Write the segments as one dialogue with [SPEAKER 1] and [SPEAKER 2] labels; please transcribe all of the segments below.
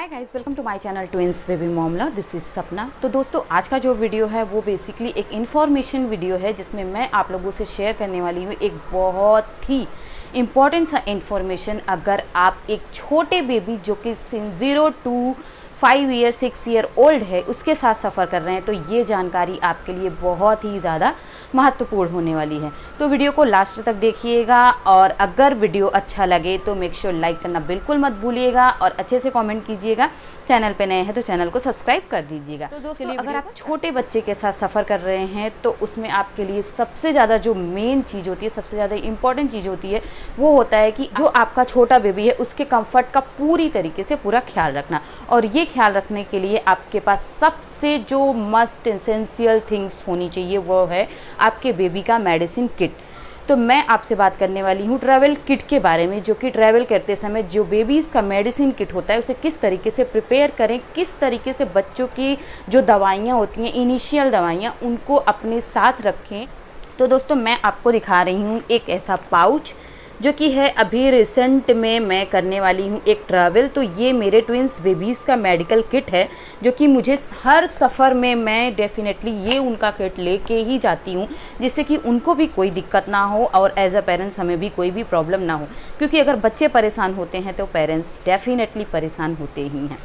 [SPEAKER 1] Guys, welcome to my channel twins baby मामला। This is Sapna. तो दोस्तों, आज का जो वीडियो है वो बेसिकली एक इन्फॉर्मेशन वीडियो है जिसमें मैं आप लोगों से शेयर करने वाली हूँ एक बहुत ही इम्पॉर्टेंट सा इन्फॉर्मेशन। अगर आप एक छोटे बेबी जो कि 0 to 5 ईयर 6 ईयर ओल्ड है उसके साथ सफ़र कर रहे हैं तो ये जानकारी आपके लिए बहुत ही ज़्यादा महत्वपूर्ण होने वाली है। तो वीडियो को लास्ट तक देखिएगा और अगर वीडियो अच्छा लगे तो मेक श्योर लाइक करना बिल्कुल मत भूलिएगा और अच्छे से कमेंट कीजिएगा। चैनल पे नए हैं तो चैनल को सब्सक्राइब कर दीजिएगा। तो दोस्तों, अगर आप छोटे बच्चे के साथ सफ़र कर रहे हैं तो उसमें आपके लिए सबसे ज़्यादा जो मेन चीज़ होती है, सबसे ज़्यादा इम्पॉर्टेंट चीज़ होती है वो होता है कि जो आपका छोटा बेबी है उसके कंफर्ट का पूरी तरीके से पूरा ख्याल रखना। और ये ख्याल रखने के लिए आपके पास सबसे जो मस्ट एसेंशियल थिंग्स होनी चाहिए वो है आपके बेबी का मेडिसिन किट। तो मैं आपसे बात करने वाली हूँ ट्रैवल किट के बारे में, जो कि ट्रैवल करते समय जो बेबीज़ का मेडिसिन किट होता है उसे किस तरीके से प्रिपेयर करें, किस तरीके से बच्चों की जो दवाइयाँ होती हैं, इनिशियल दवाइयाँ, उनको अपने साथ रखें। तो दोस्तों, मैं आपको दिखा रही हूँ एक ऐसा पाउच जो कि है अभी रिसेंट में मैं करने वाली हूँ एक ट्रैवल। तो ये मेरे ट्विंस बेबीज़ का मेडिकल किट है जो कि मुझे हर सफ़र में मैं डेफिनेटली ये उनका किट लेके ही जाती हूँ जिससे कि उनको भी कोई दिक्कत ना हो और एज अ पेरेंट्स हमें भी कोई भी प्रॉब्लम ना हो। क्योंकि अगर बच्चे परेशान होते हैं तो पेरेंट्स डेफिनेटली परेशान होते ही हैं।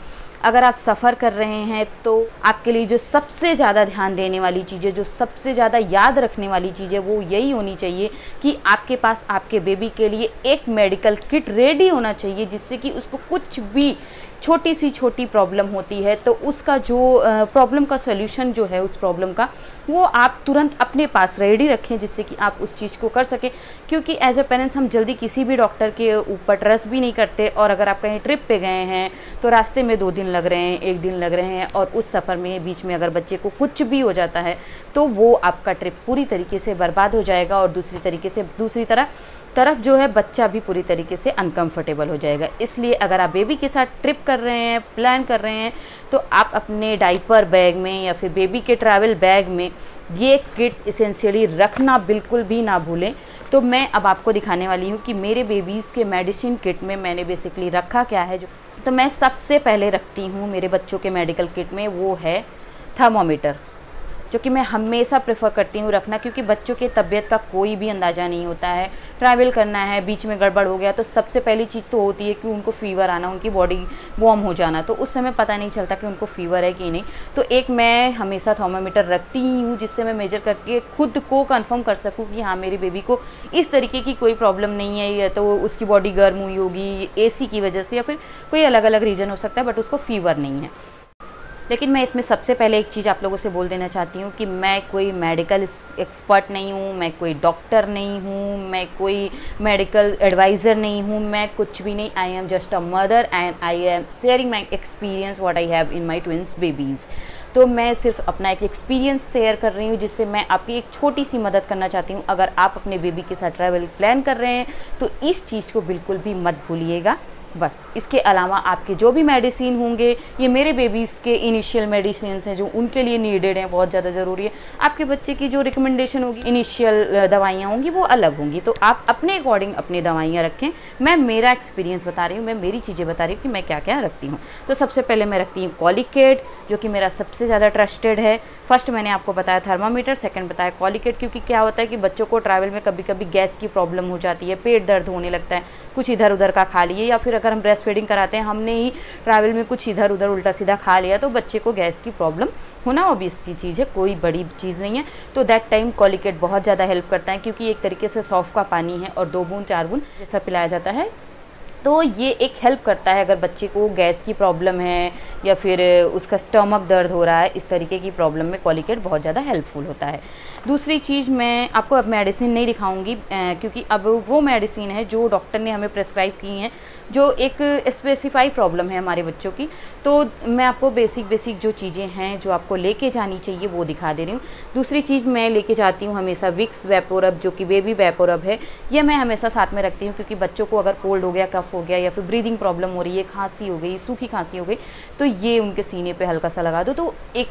[SPEAKER 1] अगर आप सफ़र कर रहे हैं तो आपके लिए जो सबसे ज़्यादा ध्यान देने वाली चीज़ें, जो सबसे ज़्यादा याद रखने वाली चीज़ें वो यही होनी चाहिए कि आपके पास आपके बेबी के लिए एक मेडिकल किट रेडी होना चाहिए जिससे कि उसको कुछ भी छोटी सी छोटी प्रॉब्लम होती है तो उसका जो प्रॉब्लम का सॉल्यूशन जो है उस प्रॉब्लम का वो आप तुरंत अपने पास रेडी रखें जिससे कि आप उस चीज़ को कर सकें। क्योंकि एज ए पेरेंट्स हम जल्दी किसी भी डॉक्टर के ऊपर ट्रस्ट भी नहीं करते और अगर आप कहीं ट्रिप पे गए हैं तो रास्ते में 2 दिन लग रहे हैं, 1 दिन लग रहे हैं और उस सफ़र में बीच में अगर बच्चे को कुछ भी हो जाता है तो वो आपका ट्रिप पूरी तरीके से बर्बाद हो जाएगा और दूसरी तरफ जो है बच्चा भी पूरी तरीके से अनकंफर्टेबल हो जाएगा। इसलिए अगर आप बेबी के साथ ट्रिप कर रहे हैं, प्लान कर रहे हैं तो आप अपने डाइपर बैग में या फिर बेबी के ट्रैवल बैग में ये किट इसेंशियली रखना बिल्कुल भी ना भूलें। तो मैं अब आपको दिखाने वाली हूँ कि मेरे बेबीज़ के मेडिसिन किट में मैंने बेसिकली रखा क्या है। तो मैं सबसे पहले रखती हूँ मेरे बच्चों के मेडिकल किट में वो है थर्मामीटर, जो कि मैं हमेशा प्रेफर करती हूँ रखना। क्योंकि बच्चों की तबीयत का कोई भी अंदाज़ा नहीं होता है। ट्रैवल करना है, बीच में गड़बड़ हो गया तो सबसे पहली चीज़ तो होती है कि उनको फ़ीवर आना, उनकी बॉडी वार्म हो जाना, तो उस समय पता नहीं चलता कि उनको फ़ीवर है कि नहीं। तो एक मैं हमेशा थर्मामीटर रखती ही हूँ जिससे मैं मेजर करके खुद को कंफर्म कर सकूँ कि हाँ मेरी बेबी को इस तरीके की कोई प्रॉब्लम नहीं है, या तो उसकी बॉडी गर्म हुई होगी AC की वजह से या फिर कोई अलग अलग रीज़न हो सकता है, बट उसको फ़ीवर नहीं है। लेकिन मैं इसमें सबसे पहले एक चीज़ आप लोगों से बोल देना चाहती हूँ कि मैं कोई मेडिकल एक्सपर्ट नहीं हूँ, मैं कोई डॉक्टर नहीं हूँ, मैं कोई मेडिकल एडवाइज़र नहीं हूँ, मैं कुछ भी नहीं। I am just a mother and I am sharing my experience what I have in my twins babies. तो मैं सिर्फ अपना एक एक्सपीरियंस शेयर कर रही हूँ जिससे मैं आपकी एक छोटी सी मदद करना चाहती हूँ। अगर आप अपने बेबी के साथ ट्रैवल प्लान कर रहे हैं तो इस चीज़ को बिल्कुल भी मत भूलिएगा। बस इसके अलावा आपके जो भी मेडिसिन होंगे, ये मेरे बेबीज़ के इनिशियल मेडिसिन हैं जो उनके लिए नीडेड हैं, बहुत ज़्यादा ज़रूरी है। आपके बच्चे की जो रिकमेंडेशन होगी, इनिशियल दवाइयाँ होंगी वो अलग होंगी, तो आप अपने अकॉर्डिंग अपनी दवाइयाँ रखें। मैं मेरा एक्सपीरियंस बता रही हूँ, मैं मेरी चीज़ें बता रही हूँ कि मैं क्या क्या रखती हूँ। तो सबसे पहले मैं रखती हूँ कॉलिकेट, जो कि मेरा सबसे ज़्यादा ट्रस्टेड है। फर्स्ट मैंने आपको बताया थर्मामीटर, सेकंड बताया कॉलिकेट। क्योंकि क्या होता है कि बच्चों को ट्रैवल में कभी कभी गैस की प्रॉब्लम हो जाती है, पेट दर्द होने लगता है, कुछ इधर उधर का खा लिए, या फिर अगर हम ब्रेस्ट फीडिंग कराते हैं हमने ही ट्रैवल में कुछ इधर उधर उल्टा सीधा खा लिया तो बच्चे को गैस की प्रॉब्लम होना ऑब्वियस सी चीज़ है, कोई बड़ी चीज़ नहीं है। तो दैट टाइम कॉलिकेट बहुत ज़्यादा हेल्प करता है क्योंकि एक तरीके से सौंफ का पानी है और 2 बूंद 4 बूंद जैसा पिलाया जाता है। तो ये एक हेल्प करता है अगर बच्चे को गैस की प्रॉब्लम है या फिर उसका स्टमक दर्द हो रहा है, इस तरीके की प्रॉब्लम में कॉलिकेट बहुत ज़्यादा हेल्पफुल होता है। दूसरी चीज़, मैं आपको अब मेडिसिन नहीं दिखाऊंगी क्योंकि अब वो मेडिसिन है जो डॉक्टर ने हमें प्रेस्क्राइब की हैं, जो एक स्पेसिफाई प्रॉब्लम है हमारे बच्चों की। तो मैं आपको बेसिक जो चीज़ें हैं जो आपको लेके जानी चाहिए वो दिखा दे रही हूँ। दूसरी चीज़ मैं लेके जाती हूँ हमेशा विक्स वेपोरब, जो कि बेबी वेपोरब है। यह मैं हमेशा साथ में रखती हूँ क्योंकि बच्चों को अगर कोल्ड हो गया, कफ हो गया या फिर ब्रीदिंग प्रॉब्लम हो रही है, खांसी हो गई, सूखी खांसी हो गई, तो ये उनके सीने पे हल्का सा लगा दो तो एक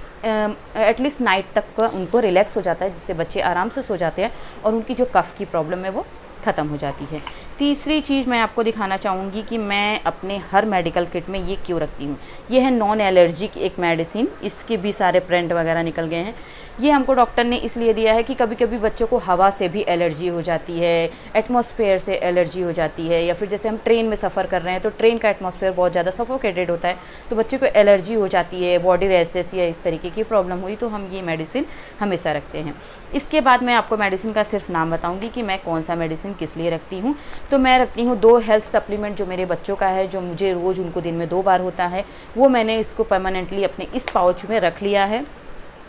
[SPEAKER 1] एटलीस्ट नाइट तक का उनको रिलैक्स हो जाता है, जिससे बच्चे आराम से सो जाते हैं और उनकी जो कफ की प्रॉब्लम है वो ख़त्म हो जाती है। तीसरी चीज़ मैं आपको दिखाना चाहूँगी कि मैं अपने हर मेडिकल किट में ये क्यों रखती हूँ। ये है नॉन एलर्जिक एक मेडिसिन, इसके भी सारे प्रिंट वगैरह निकल गए हैं। ये हमको डॉक्टर ने इसलिए दिया है कि कभी कभी बच्चों को हवा से भी एलर्जी हो जाती है, एटमॉस्फेयर से एलर्जी हो जाती है, या फिर जैसे हम ट्रेन में सफ़र कर रहे हैं तो ट्रेन का एटमॉस्फेयर बहुत ज़्यादा सफोकेटेड होता है, तो बच्चे को एलर्जी हो जाती है, बॉडी रैशेस या इस तरीके की प्रॉब्लम हुई तो हम ये मेडिसिन हमेशा रखते हैं। इसके बाद मैं आपको मेडिसिन का सिर्फ नाम बताऊँगी कि मैं कौन सा मेडिसिन किस लिए रखती हूँ। तो मैं रखती हूँ 2 हेल्थ सप्लीमेंट जो मेरे बच्चों का है, जो मुझे रोज़ उनको दिन में 2 बार होता है, वो मैंने इसको परमानेंटली अपने इस पाउच में रख लिया है,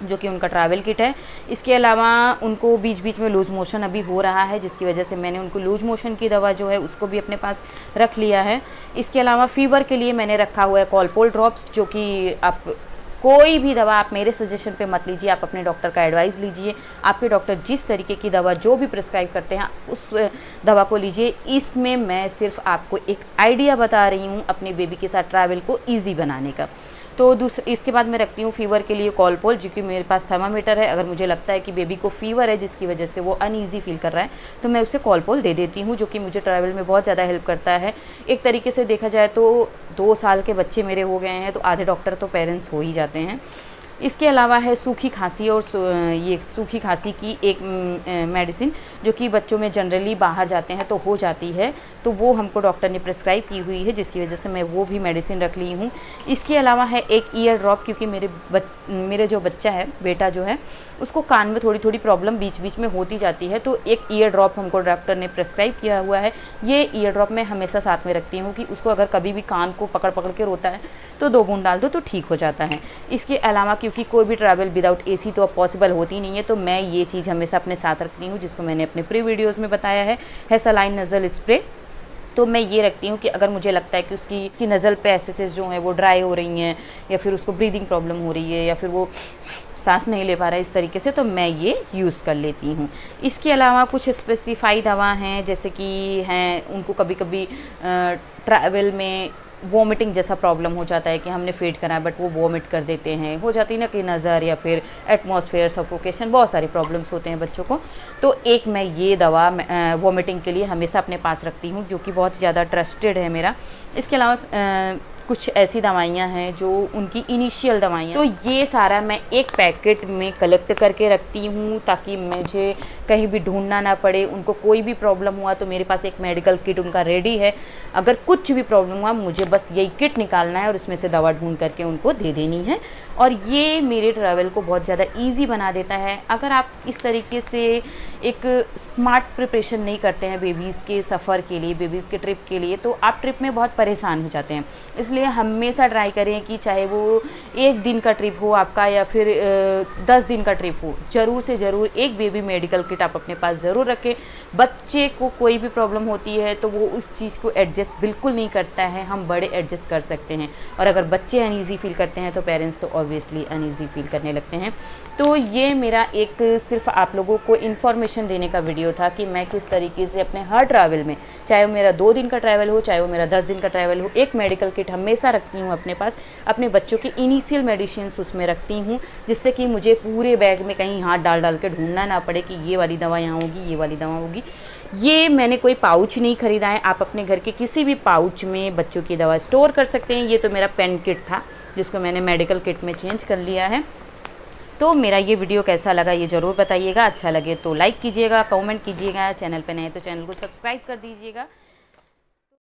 [SPEAKER 1] जो कि उनका ट्रैवल किट है। इसके अलावा उनको बीच बीच में लूज़ मोशन अभी हो रहा है, जिसकी वजह से मैंने उनको लूज़ मोशन की दवा जो है उसको भी अपने पास रख लिया है। इसके अलावा फ़ीवर के लिए मैंने रखा हुआ है कॉलपोल ड्रॉप्स, जो कि आप कोई भी दवा आप मेरे सजेशन पे मत लीजिए, आप अपने डॉक्टर का एडवाइस लीजिए। आपके डॉक्टर जिस तरीके की दवा जो भी प्रिस्क्राइब करते हैं उस दवा को लीजिए। इसमें मैं सिर्फ आपको एक आइडिया बता रही हूँ अपने बेबी के साथ ट्रैवल को ईजी बनाने का। तो इसके बाद मैं रखती हूँ फ़ीवर के लिए कॉलपोल, जो कि मेरे पास थर्मामीटर है। अगर मुझे लगता है कि बेबी को फ़ीवर है जिसकी वजह से वो अनईज़ी फील कर रहा है तो मैं उसे कॉलपोल दे देती हूँ, जो कि मुझे ट्रैवल में बहुत ज़्यादा हेल्प करता है। एक तरीके से देखा जाए तो 2 साल के बच्चे मेरे हो गए हैं तो आधे डॉक्टर तो पेरेंट्स हो ही जाते हैं। इसके अलावा है सूखी खांसी, और ये सूखी खांसी की एक मेडिसिन जो कि बच्चों में जनरली बाहर जाते हैं तो हो जाती है, तो वो हमको डॉक्टर ने प्रिस्क्राइब की हुई है, जिसकी वजह से मैं वो भी मेडिसिन रख ली हूँ। इसके अलावा है एक ईयर ड्रॉप, क्योंकि मेरे जो बच्चा है, बेटा जो है, उसको कान में थोड़ी थोड़ी प्रॉब्लम बीच बीच में होती जाती है, तो एक ईयर ड्रॉप हमको डॉक्टर ने प्रिस्क्राइब किया हुआ है। ये ईयर ड्रॉप मैं हमेशा साथ में रखती हूँ कि उसको अगर कभी भी कान को पकड़ पकड़ के रोता है तो 2 बूंद डाल दो तो ठीक हो जाता है। इसके अलावा क्योंकि कोई भी ट्रैवल विदाउट एसी तो अब पॉसिबल होती नहीं है, तो मैं ये चीज़ हमेशा अपने साथ रखती हूँ, जिसको मैंने अपने प्री वीडियोज़ में बताया है सलाइन नज़ल स्प्रे। तो मैं ये रखती हूँ कि अगर मुझे लगता है कि उसकी नज़ल पैसेजेस जो हैं वो ड्राई हो रही हैं, या फिर उसको ब्रीदिंग प्रॉब्लम हो रही है, या फिर वो सांस नहीं ले पा रहा है इस तरीके से, तो मैं ये यूज़ कर लेती हूँ। इसके अलावा कुछ स्पेसिफाई दवा हैं, जैसे कि हैं उनको कभी कभी ट्रैवल में वॉमिटिंग जैसा प्रॉब्लम हो जाता है कि हमने फीड करा बट वो वॉमिट कर देते हैं, हो जाती है ना कि नज़र या फिर एटमॉस्फेयर सफोकेशन, बहुत सारी प्रॉब्लम्स होते हैं बच्चों को। तो एक मैं ये दवा वॉमिटिंग के लिए हमेशा अपने पास रखती हूँ, जो कि बहुत ज़्यादा ट्रस्टेड है मेरा। इसके अलावा कुछ ऐसी दवाइयाँ हैं जो उनकी इनिशियल दवाइयाँ, तो ये सारा मैं एक पैकेट में कलेक्ट करके रखती हूँ ताकि मुझे कहीं भी ढूंढना ना पड़े। उनको कोई भी प्रॉब्लम हुआ तो मेरे पास एक मेडिकल किट उनका रेडी है, अगर कुछ भी प्रॉब्लम हुआ मुझे बस यही किट निकालना है और उसमें से दवा ढूंढ करके उनको दे देनी है, और ये मेरे ट्रैवल को बहुत ज़्यादा ईजी बना देता है। अगर आप इस तरीके से एक स्मार्ट प्रिपरेशन नहीं करते हैं बेबीज़ के सफ़र के लिए, बेबीज़ के ट्रिप के लिए, तो आप ट्रिप में बहुत परेशान हो जाते हैं। इसलिए हमेशा ट्राई करें कि चाहे वो 1 दिन का ट्रिप हो आपका या फिर 10 दिन का ट्रिप हो, ज़रूर से ज़रूर एक बेबी मेडिकल किट आप अपने पास ज़रूर रखें। बच्चे को कोई भी प्रॉब्लम होती है तो वो उस चीज़ को एडजस्ट बिल्कुल नहीं करता है, हम बड़े एडजस्ट कर सकते हैं, और अगर बच्चे अनईज़ी फील करते हैं तो पेरेंट्स तो ऑब्वियसली अनईज़ी फील करने लगते हैं। तो ये मेरा एक सिर्फ आप लोगों को इन्फॉर्मेशन देने का वीडियो था कि मैं किस तरीके से अपने हर ट्रैवल में, चाहे वो मेरा 2 दिन का ट्रैवल हो, चाहे वो मेरा 10 दिन का ट्रैवल हो, एक मेडिकल किट हमेशा रखती हूँ अपने पास। अपने बच्चों की इनिशियल मेडिसिन उसमें रखती हूँ, जिससे कि मुझे पूरे बैग में कहीं हाथ डाल डाल के ढूंढना ना पड़े कि ये वाली दवा यहाँ होगी, ये वाली दवा होगी। ये मैंने कोई पाउच नहीं ख़रीदा है, आप अपने घर के किसी भी पाउच में बच्चों की दवा स्टोर कर सकते हैं। ये तो मेरा पेन किट था जिसको मैंने मेडिकल किट में चेंज कर लिया है। तो मेरा ये वीडियो कैसा लगा ये ज़रूर बताइएगा, अच्छा लगे तो लाइक कीजिएगा, कमेंट कीजिएगा, चैनल पे नए तो चैनल को सब्सक्राइब कर दीजिएगा।